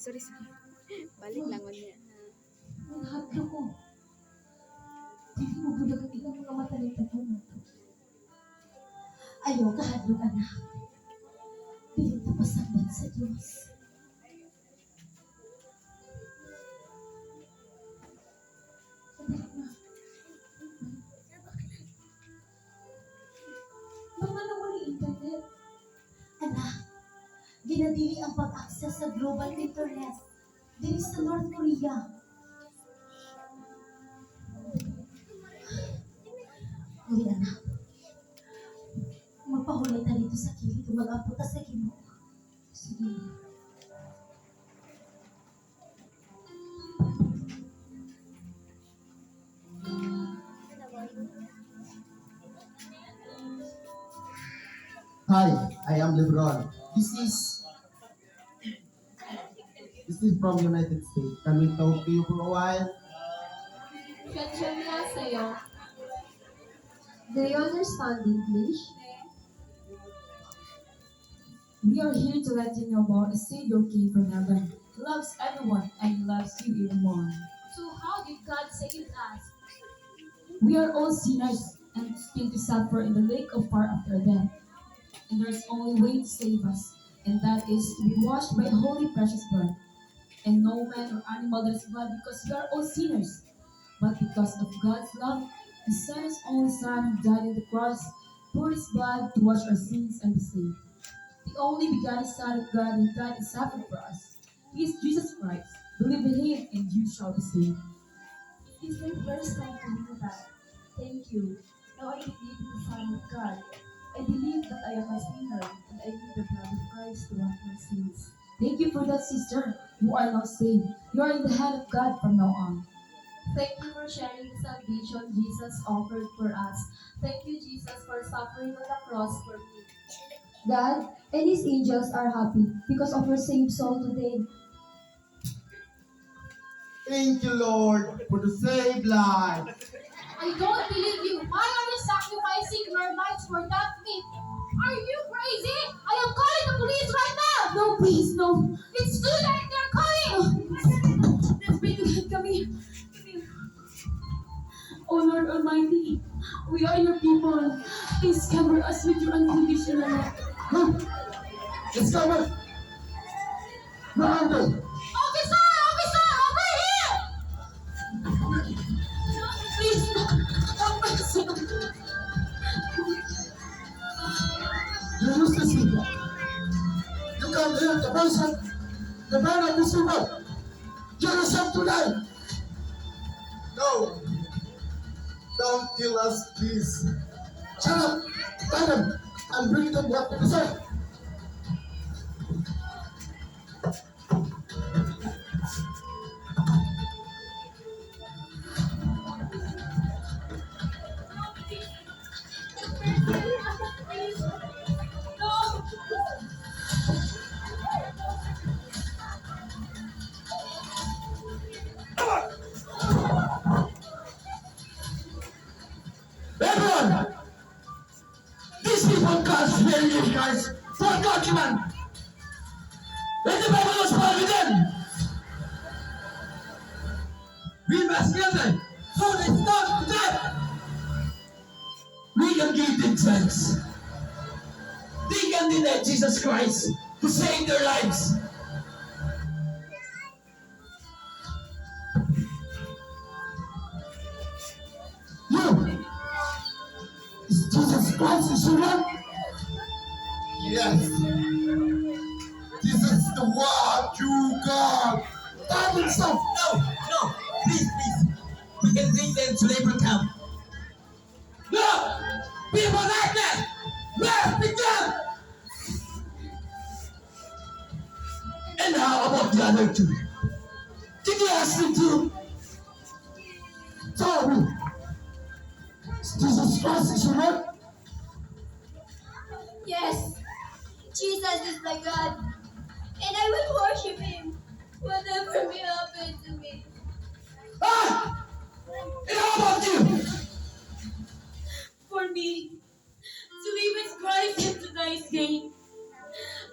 sorry, sorry. Balik lang niya. Nahadlo ko. Dili mo bulag ang ilang mga mata ng tapunan. Ayaw kahadlo, anak. Dili ka pasagdan sa Diyos. Anak na. Mga nawali internet. Anak, ginadili ang pag-access sa global internet. Dili sa North Korea. Uli, anak. Magpahulay ta dito sa kilid o mag-amputa sa Ginoo. Sige. Hi, I am LeBron. This is from United States. Can we talk to you for a while? 안녕하세요. Do you understand English? We are here to let you know about a Savior came from heaven. He loves everyone and He loves you even more. So how did God save us? We are all sinners and destined to suffer in the lake of fire after death. And there is only way to save us, and that is to be washed by holy precious blood. And no man or animal that is blood, because we are all sinners. But because of God's love, He sent His only Son who died on the cross, poured His blood to wash our sins and be saved. The only begotten Son of God who died and suffered for us. He is Jesus Christ. Believe in Him and you shall be saved. It is my first time to hear that. Thank you. Now I believe in the Son of God. I believe that I am a sinner and I need the blood of Christ to wash my sins. Thank you for that, sister. You are now saved. You are in the hand of God from now on. Thank you for sharing the salvation Jesus offered for us. Thank you, Jesus, for suffering on the cross for me. God and His angels are happy because of your saved soul today. Thank you, Lord, for the saved life. I don't believe you. Why are you sacrificing your lives for that meat? Are you crazy? I am calling the police right now. No, please, no. It's too late. They're calling. Let's pray to God. Come here. Come here. Oh Lord Almighty, we are your people. Please cover us with your unconditional love. It's coming. Brandon. Officer! Officer! Over here! Please, help us. You use this people. You can hear the person, the man of this people. You yourself to die. No. Don't kill us, please. Shut up. Tie them and bring them back to the side. Everyone! These people can't swear you guys for a document! Let the Bible was part with them! We must kill them so they stop to death! We can give them chance. They can deny Jesus Christ to save their lives. You! Is Jesus Christ is your Lord? Yes. This is the one true God. God Himself. No, please. We can bring them to labor camp. No! People like that! Where's the gun? And how about the other two? Did you ask them to? Tell me. Is Jesus Christ is your Lord? Yes. Jesus is my God. And I will worship Him. Whatever may happen to me. Ah! And how about you? For me, to live is Christ and to die is gain.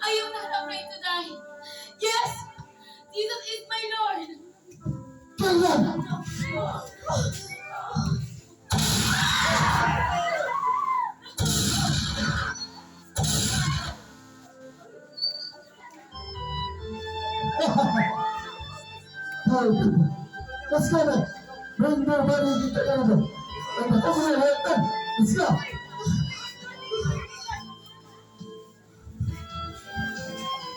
I am not afraid to die. Yes, Jesus kill them. Poor people. Let's go, man. Bring nobody into the enemy. And the government help them. Let's go.